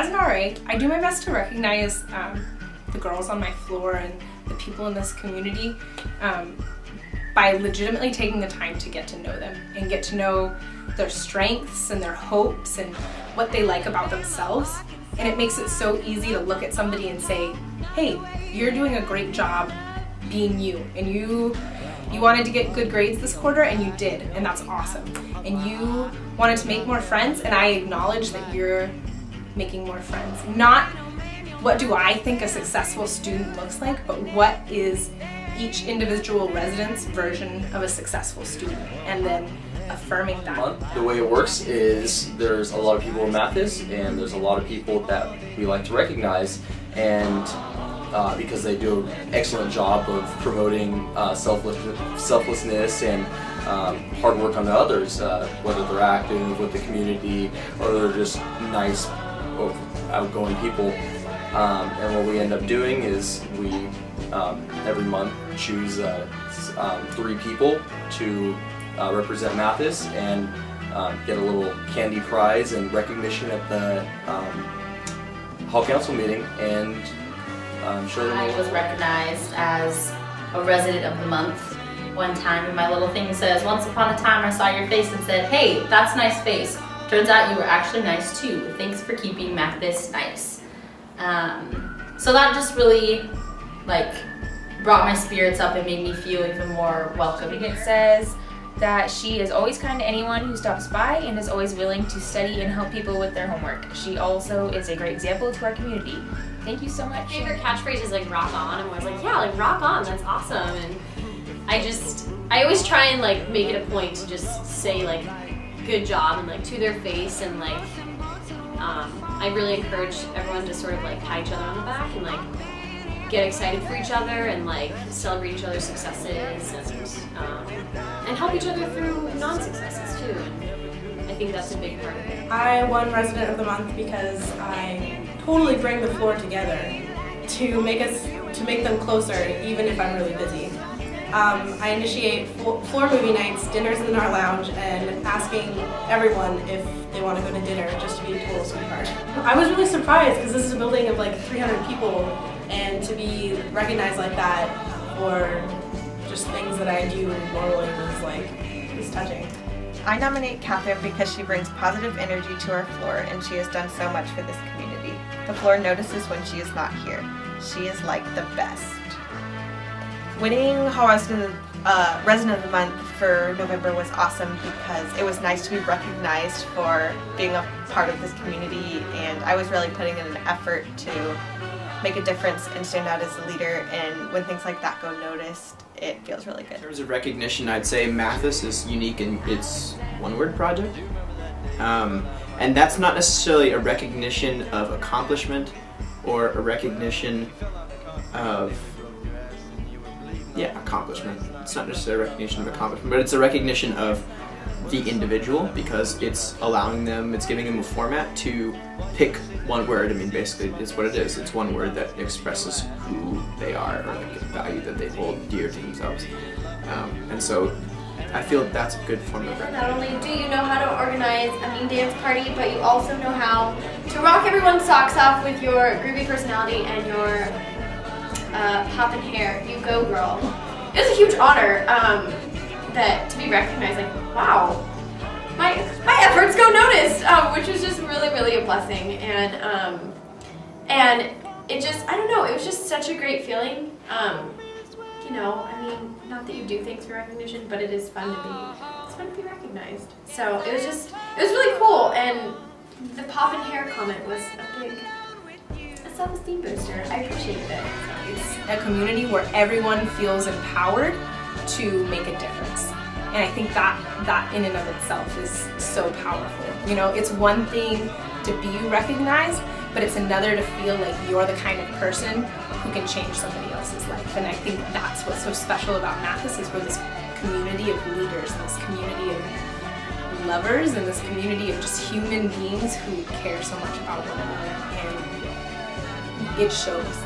as an RA, I do my best to recognize the girls on my floor and the people in this community by legitimately taking the time to get to know them and get to know their strengths and their hopes and what they like about themselves. And it makes it so easy to look at somebody and say, hey, you're doing a great job being you, and you wanted to get good grades this quarter, and you did, and that's awesome. And you wanted to make more friends, and I acknowledge that you're making more friends. Not what do I think a successful student looks like, but what is each individual resident's version of a successful student, and then affirming that. The way it works is there's a lot of people in Mathis, and there's a lot of people that we like to recognize, and because they do an excellent job of promoting selflessness and hard work on the others, whether they're active with the community or they're just nice, outgoing people. And what we end up doing is we every month choose 3 people to represent Mathis and get a little candy prize and recognition at the Hall Council meeting, and show them. I was recognized as a resident of the month one time, and my little thing says, once upon a time I saw your face and said, hey, that's a nice face. Turns out you were actually nice too. Thanks for keeping Mathis nice. So that just really brought my spirits up and made me feel even more welcome. It says that she is always kind to anyone who stops by and is always willing to study and help people with their homework. She also is a great example to our community. Thank you so much. My favorite catchphrase is rock on. I'm always yeah, rock on, that's awesome. And I always try and make it a point to just say good job and to their face, and I really encourage everyone to sort of pat each other on the back and get excited for each other and celebrate each other's successes and help each other through non-successes too. And I think that's a big part of it. I won Resident of the Month because I totally bring the floor together to make them closer, even if I'm really busy. I initiate floor movie nights, dinners in our lounge, and asking everyone if they want to go to dinner just to be a total sweetheart. I was really surprised because this is a building of 300 people, and to be recognized like that for just things that I do normally was touching. I nominate Catherine because she brings positive energy to our floor, and she has done so much for this community. The floor notices when she is not here. She is the best. Winning Hall Resident of the Month for November was awesome because it was nice to be recognized for being a part of this community, and I was really putting in an effort to make a difference and stand out as a leader, and when things like that go noticed, it feels really good. In terms of recognition, I'd say Mathis is unique in its one-word project. And that's not necessarily a recognition of accomplishment or a recognition of accomplishment. It's not necessarily a recognition of accomplishment, but it's a recognition of the individual, because it's giving them a format to pick one word. I mean, basically, it's what it is. It's one word that expresses who they are, or a value that they hold dear to themselves. And so I feel that's a good form of recognition. Not only do you know how to organize a mean dance party, but you also know how to rock everyone's socks off with your groovy personality and your poppin' hair. You go, girl. It was a huge honor that to be recognized. Wow, my efforts go noticed, which was just really, really a blessing. And it just, I don't know, it was just such a great feeling. Not that you do things for recognition, but it is fun to be recognized. So it was really cool, and the poppin' hair comment was a self-esteem booster. I appreciated it. It's a community where everyone feels empowered to make a difference. And I think that in and of itself is so powerful. It's one thing to be recognized, but it's another to feel like you're the kind of person who can change somebody else's life. And I think that's what's so special about Mathis, is we're this community of leaders, and this community of lovers, and this community of just human beings who care so much about one another. And it shows.